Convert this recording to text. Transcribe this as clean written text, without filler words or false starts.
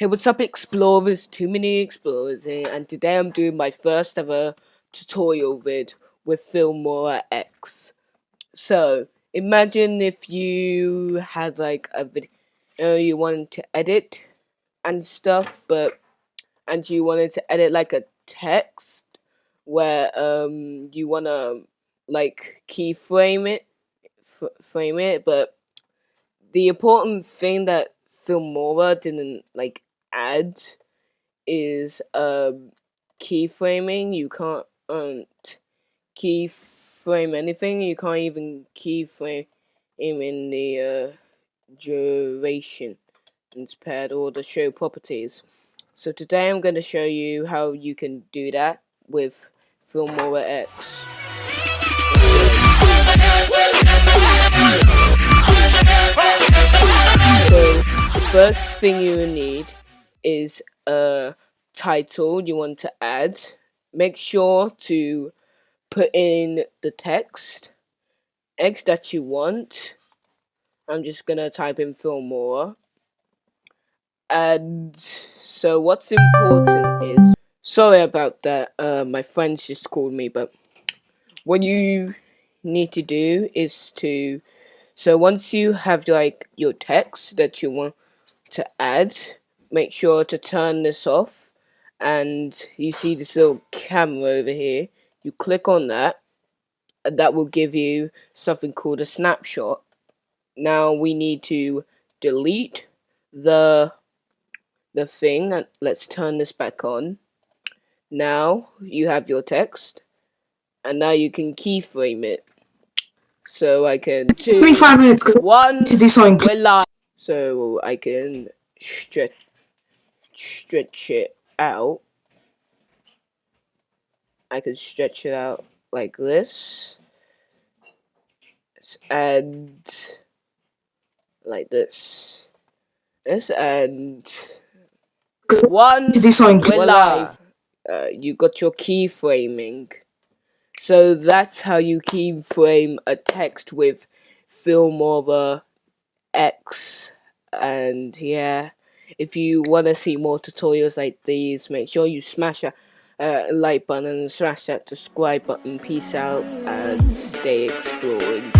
Hey, what's up, explorers? Too many explorers here, and today I'm doing my first ever tutorial vid with Filmora X. So, imagine if you had like a video you wanted to edit and stuff, and you wanted to edit like a text where you wanna like keyframe it, frame it, but the important thing that Filmora didn't like add is keyframing. You can't keyframe anything. You can't even keyframe in the duration pad or the show properties. So today I'm going to show you how you can do that with Filmora X. So the first thing you need is a title you want to add. Make sure to put in the text that you want. I'm just gonna type in Filmora. And so what's important is, sorry about that, my friends just called me, but what you need to do is to, so once you have like your text that you want to add, make sure to turn this off, and you see this little camera over here. You click on that, and that will give you something called a snapshot. Now we need to delete the thing, and let's turn this back on. Now you have your text, and now you can keyframe it. So I can 25 minutes 1 to do something. We're live. So I can stretch it out. I can stretch it out like this, and like this, and one. To do something. We're live. You got your keyframing. So that's how you keyframe a text with Filmora X. And yeah, if you want to see more tutorials like these, make sure you smash a like button and smash that subscribe button. Peace out and stay exploring.